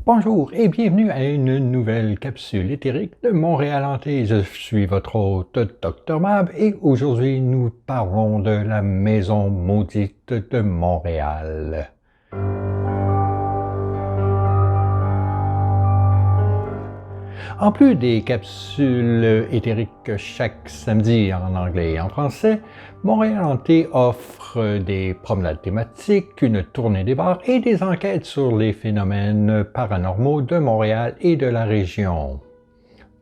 Bonjour et bienvenue à une nouvelle capsule éthérique de Montréal Hanté. Je suis votre hôte Dr Mab et aujourd'hui nous parlons de la maison maudite de Montréal. En plus des capsules éthériques chaque samedi en anglais et en français, Montréal Hanté offre des promenades thématiques, une tournée des bars et des enquêtes sur les phénomènes paranormaux de Montréal et de la région.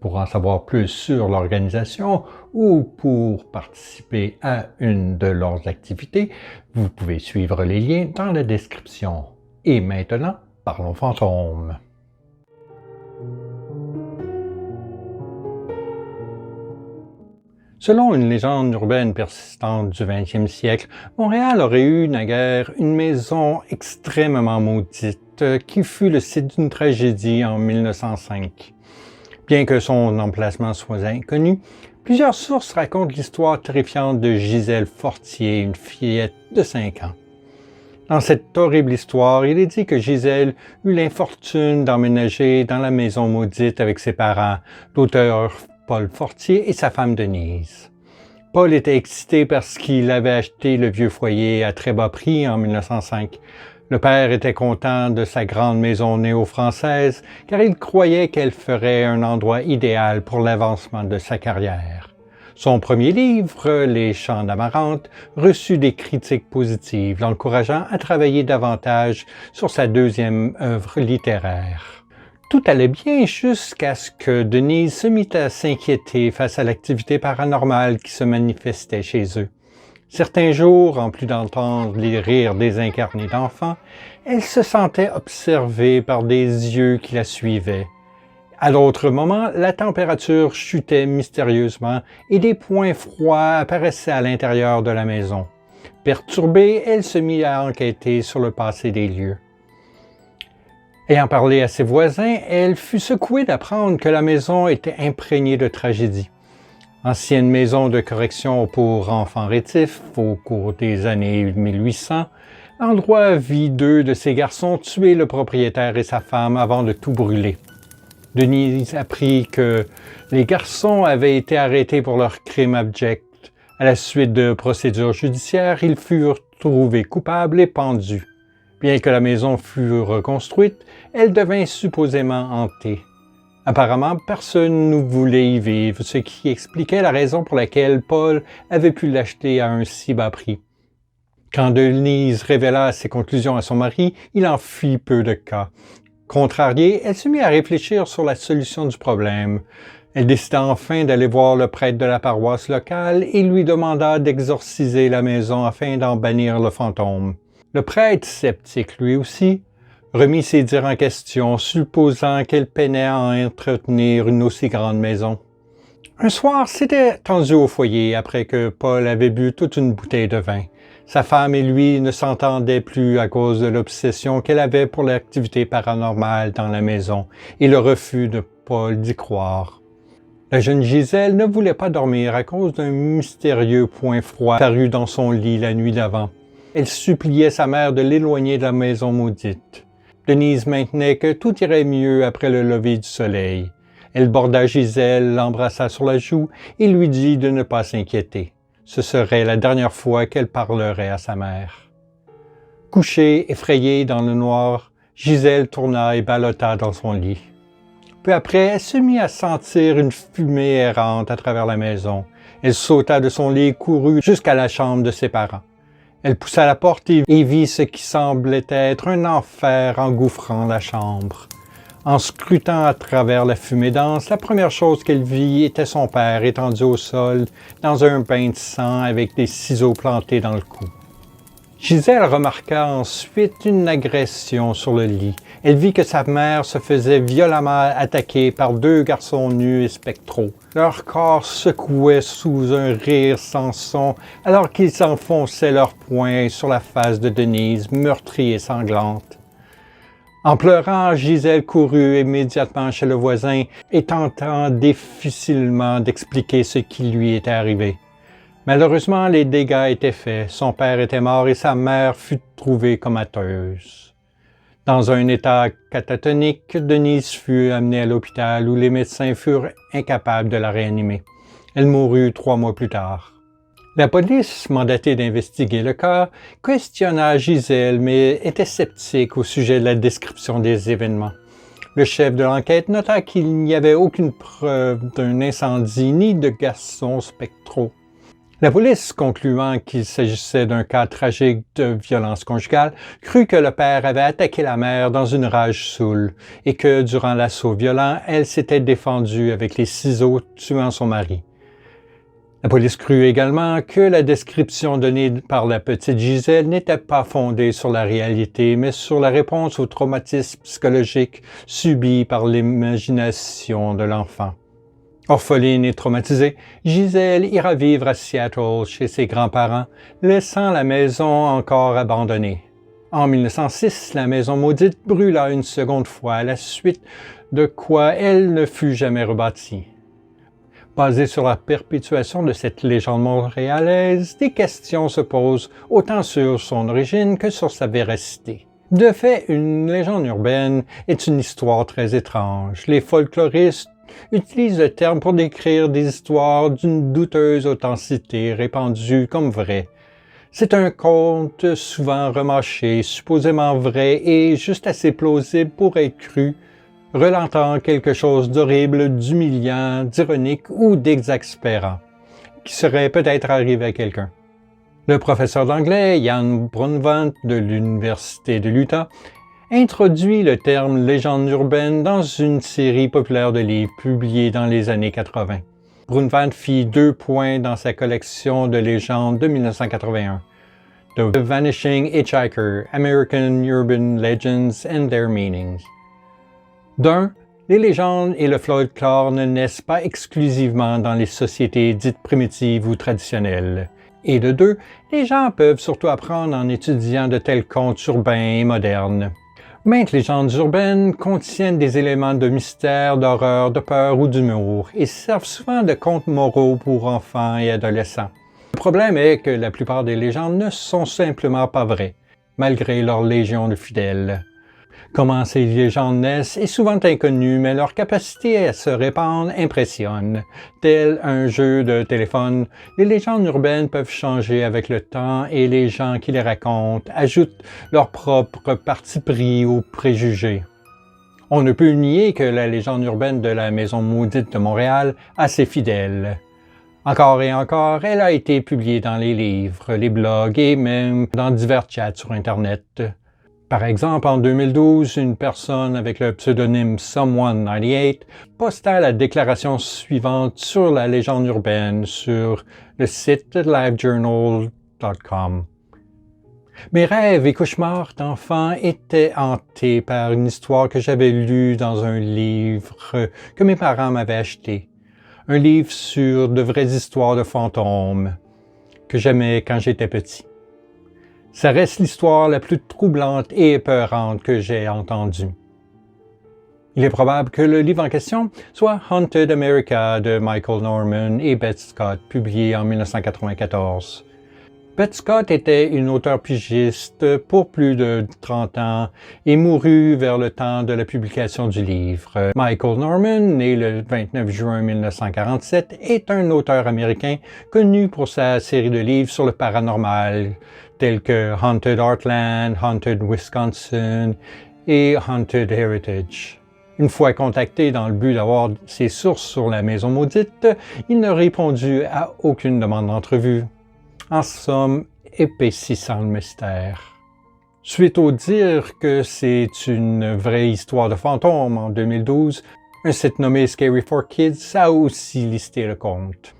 Pour en savoir plus sur l'organisation ou pour participer à une de leurs activités, vous pouvez suivre les liens dans la description. Et maintenant, parlons fantômes. Selon une légende urbaine persistante du 20e siècle, Montréal aurait eu naguère une maison extrêmement maudite qui fut le site d'une tragédie en 1905. Bien que son emplacement soit inconnu, plusieurs sources racontent l'histoire terrifiante de Gisèle Fortier, une fillette de 5 ans. Dans cette horrible histoire, il est dit que Gisèle eut l'infortune d'emménager dans la maison maudite avec ses parents, l'auteur Paul Fortier et sa femme Denise. Paul était excité parce qu'il avait acheté le vieux foyer à très bas prix en 1905. Le père était content de sa grande maison néo-française car il croyait qu'elle ferait un endroit idéal pour l'avancement de sa carrière. Son premier livre, Les Chants d'Amarante, reçut des critiques positives, l'encourageant à travailler davantage sur sa deuxième œuvre littéraire. Tout allait bien jusqu'à ce que Denise se mit à s'inquiéter face à l'activité paranormale qui se manifestait chez eux. Certains jours, en plus d'entendre les rires désincarnés d'enfants, elle se sentait observée par des yeux qui la suivaient. À d'autres moments, la température chutait mystérieusement et des points froids apparaissaient à l'intérieur de la maison. Perturbée, elle se mit à enquêter sur le passé des lieux. Ayant parlé à ses voisins, elle fut secouée d'apprendre que la maison était imprégnée de tragédies. Ancienne maison de correction pour enfants rétifs au cours des années 1800, l'endroit vit deux de ses garçons tuer le propriétaire et sa femme avant de tout brûler. Denise apprit que les garçons avaient été arrêtés pour leur crime abject. À la suite de procédures judiciaires, ils furent trouvés coupables et pendus. Bien que la maison fût reconstruite, elle devint supposément hantée. Apparemment, personne ne voulait y vivre, ce qui expliquait la raison pour laquelle Paul avait pu l'acheter à un si bas prix. Quand Denise révéla ses conclusions à son mari, il en fit peu de cas. Contrariée, elle se mit à réfléchir sur la solution du problème. Elle décida enfin d'aller voir le prêtre de la paroisse locale et lui demanda d'exorciser la maison afin d'en bannir le fantôme. Le prêtre, sceptique lui aussi, remit ses dires en question, supposant qu'elle peinait à entretenir une aussi grande maison. Un soir, s'était tendu au foyer après que Paul avait bu toute une bouteille de vin. Sa femme et lui ne s'entendaient plus à cause de l'obsession qu'elle avait pour l'activité paranormale dans la maison et le refus de Paul d'y croire. La jeune Gisèle ne voulait pas dormir à cause d'un mystérieux point froid paru dans son lit la nuit d'avant. Elle suppliait sa mère de l'éloigner de la maison maudite. Denise maintenait que tout irait mieux après le lever du soleil. Elle borda Gisèle, l'embrassa sur la joue et lui dit de ne pas s'inquiéter. Ce serait la dernière fois qu'elle parlerait à sa mère. Couchée, effrayée dans le noir, Gisèle tourna et ballotta dans son lit. Peu après, elle se mit à sentir une fumée errante à travers la maison. Elle sauta de son lit et courut jusqu'à la chambre de ses parents. Elle poussa la porte et vit ce qui semblait être un enfer engouffrant la chambre. En scrutant à travers la fumée dense, la première chose qu'elle vit était son père étendu au sol dans un bain de sang avec des ciseaux plantés dans le cou. Gisèle remarqua ensuite une agression sur le lit. Elle vit que sa mère se faisait violemment attaquer par deux garçons nus et spectraux. Leur corps secouait sous un rire sans son alors qu'ils enfonçaient leurs poings sur la face de Denise, meurtrie et sanglante. En pleurant, Gisèle courut immédiatement chez le voisin et tenta difficilement d'expliquer ce qui lui était arrivé. Malheureusement, les dégâts étaient faits. Son père était mort et sa mère fut trouvée comateuse. Dans un état catatonique, Denise fut amenée à l'hôpital où les médecins furent incapables de la réanimer. Elle mourut 3 mois plus tard. La police, mandatée d'investiguer le cas, questionna Gisèle, mais était sceptique au sujet de la description des événements. Le chef de l'enquête nota qu'il n'y avait aucune preuve d'un incendie ni de gaz spectraux. La police, concluant qu'il s'agissait d'un cas tragique de violence conjugale, crut que le père avait attaqué la mère dans une rage saoule et que, durant l'assaut violent, elle s'était défendue avec les ciseaux, tuant son mari. La police crut également que la description donnée par la petite Gisèle n'était pas fondée sur la réalité, mais sur la réponse au traumatisme psychologique subi par l'imagination de l'enfant. Orpheline et traumatisée, Gisèle ira vivre à Seattle chez ses grands-parents, laissant la maison encore abandonnée. En 1906, la maison maudite brûla une seconde fois, à la suite de quoi elle ne fut jamais rebâtie. Basée sur la perpétuation de cette légende montréalaise, des questions se posent autant sur son origine que sur sa véracité. De fait, une légende urbaine est une histoire très étrange. Les folkloristes utilisent le terme pour décrire des histoires d'une douteuse authenticité répandues comme vraies. C'est un conte souvent remâché, supposément vrai et juste assez plausible pour être cru, relatant quelque chose d'horrible, d'humiliant, d'ironique ou d'exaspérant, qui serait peut-être arrivé à quelqu'un. Le professeur d'anglais Jan Brunvand de l'Université de l'Utah introduit le terme légende urbaine dans une série populaire de livres publiés dans les années 80. Brunvand fit 2 points dans sa collection de légendes de 1981. The Vanishing Hitchhiker, American Urban Legends and Their Meanings. D'un, les légendes et le folklore ne naissent pas exclusivement dans les sociétés dites primitives ou traditionnelles. Et de deux, les gens peuvent surtout apprendre en étudiant de tels contes urbains et modernes. Maintes légendes urbaines contiennent des éléments de mystère, d'horreur, de peur ou d'humour et servent souvent de contes moraux pour enfants et adolescents. Le problème est que la plupart des légendes ne sont simplement pas vraies, malgré leur légion de fidèles. Comment ces légendes naissent est souvent inconnu, mais leur capacité à se répandre impressionne. Tel un jeu de téléphone, les légendes urbaines peuvent changer avec le temps et les gens qui les racontent ajoutent leur propre parti pris ou préjugés. On ne peut nier que la légende urbaine de la Maison maudite de Montréal a ses fidèles. Encore et encore, elle a été publiée dans les livres, les blogs et même dans divers chats sur Internet. Par exemple, en 2012, une personne avec le pseudonyme Someone98 posta la déclaration suivante sur la légende urbaine sur le site livejournal.com. Mes rêves et cauchemars d'enfant étaient hantés par une histoire que j'avais lue dans un livre que mes parents m'avaient acheté. Un livre sur de vraies histoires de fantômes que j'aimais quand j'étais petit. Ça reste l'histoire la plus troublante et épeurante que j'ai entendue. Il est probable que le livre en question soit Haunted America de Michael Norman et Beth Scott, publié en 1994. Beth Scott était une auteure pigiste pour plus de 30 ans et mourut vers le temps de la publication du livre. Michael Norman, né le 29 juin 1947, est un auteur américain connu pour sa série de livres sur le paranormal, tels que Haunted Heartland, Haunted Wisconsin et Haunted Heritage. Une fois contacté dans le but d'avoir ses sources sur la Maison maudite, il n'a répondu à aucune demande d'entrevue. En somme, épaississant le mystère. Suite au dire que c'est une vraie histoire de fantôme en 2012, un site nommé Scary for Kids a aussi listé le conte.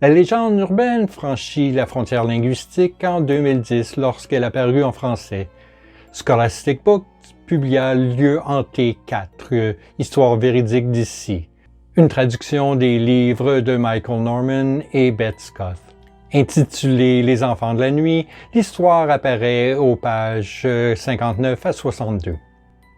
La légende urbaine franchit la frontière linguistique en 2010 lorsqu'elle apparut en français. Scholastic Books publia Lieu hanté 4, Histoire véridique d'ici, une traduction des livres de Michael Norman et Beth Scott. Intitulé Les enfants de la nuit, l'histoire apparaît aux pages 59 à 62.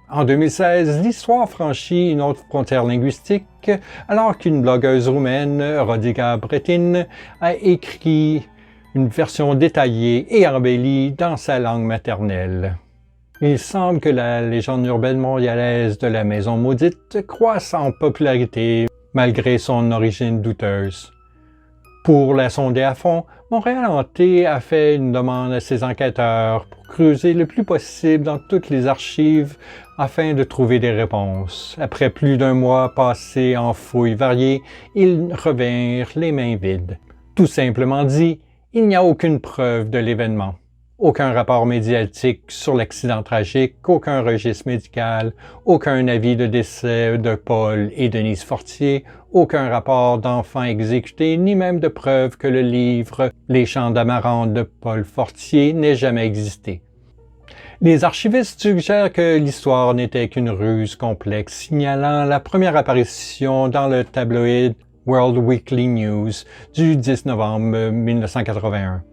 En 2016, l'histoire franchit une autre frontière linguistique alors qu'une blogueuse roumaine, Rodica Bretin, a écrit une version détaillée et embellie dans sa langue maternelle. Il semble que la légende urbaine montréalaise de la Maison Maudite croisse en popularité malgré son origine douteuse. Pour la sonder à fond, Montréal Hanté a fait une demande à ses enquêteurs pour creuser le plus possible dans toutes les archives afin de trouver des réponses. Après plus d'un mois passé en fouilles variées, ils revinrent les mains vides. Tout simplement dit, il n'y a aucune preuve de l'événement. Aucun rapport médiatique sur l'accident tragique, aucun registre médical, aucun avis de décès de Paul et Denise Fortier, aucun rapport d'enfants exécutés, ni même de preuve que le livre « Les chants d'Amarante » de Paul Fortier n'ait jamais existé. Les archivistes suggèrent que l'histoire n'était qu'une ruse complexe, signalant la première apparition dans le tabloïd World Weekly News du 10 novembre 1981.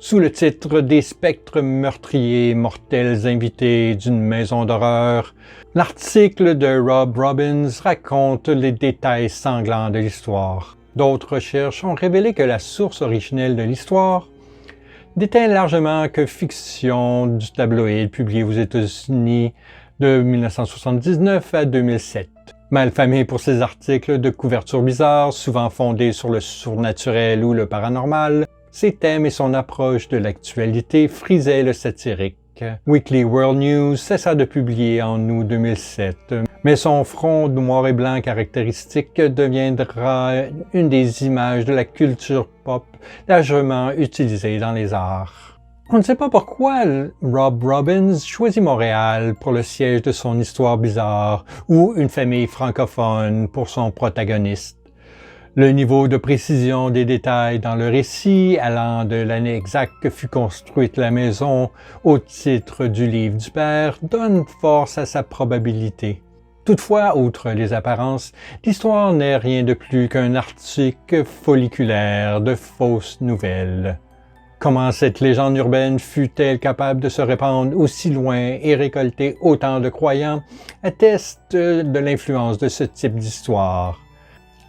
Sous le titre « Des spectres meurtriers mortels invités d'une maison d'horreur », l'article de Rob Robbins raconte les détails sanglants de l'histoire. D'autres recherches ont révélé que la source originelle de l'histoire n'était largement que fiction du tabloïd publié aux États-Unis de 1979 à 2007. Malfamé pour ses articles de couverture bizarre, souvent fondés sur le surnaturel ou le paranormal, ses thèmes et son approche de l'actualité frisaient le satirique. Weekly World News cessa de publier en août 2007, mais son front noir et blanc caractéristique deviendra une des images de la culture pop largement utilisée dans les arts. On ne sait pas pourquoi Rob Robbins choisit Montréal pour le siège de son histoire bizarre ou une famille francophone pour son protagoniste. Le niveau de précision des détails dans le récit, allant de l'année exacte que fut construite la maison au titre du livre du père, donne force à sa probabilité. Toutefois, outre les apparences, l'histoire n'est rien de plus qu'un article folliculaire de fausses nouvelles. Comment cette légende urbaine fut-elle capable de se répandre aussi loin et récolter autant de croyants atteste de l'influence de ce type d'histoire.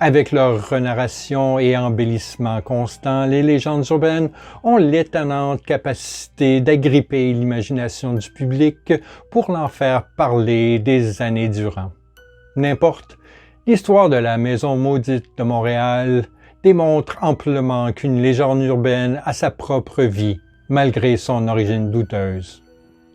Avec leur renarration et embellissement constant, les légendes urbaines ont l'étonnante capacité d'agripper l'imagination du public pour l'en faire parler des années durant. N'importe, l'histoire de la Maison Maudite de Montréal démontre amplement qu'une légende urbaine a sa propre vie, malgré son origine douteuse.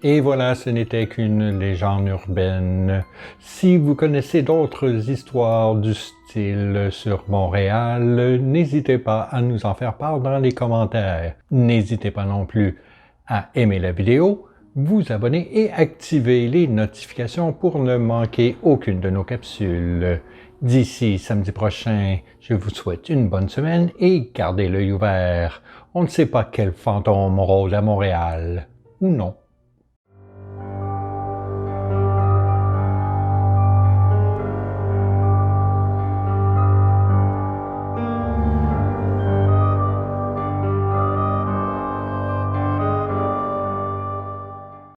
Et voilà, ce n'était qu'une légende urbaine. Si vous connaissez d'autres histoires du style sur Montréal, n'hésitez pas à nous en faire part dans les commentaires. N'hésitez pas non plus à aimer la vidéo, vous abonner et activer les notifications pour ne manquer aucune de nos capsules. D'ici samedi prochain, je vous souhaite une bonne semaine et gardez l'œil ouvert. On ne sait pas quel fantôme rôde à Montréal, ou non.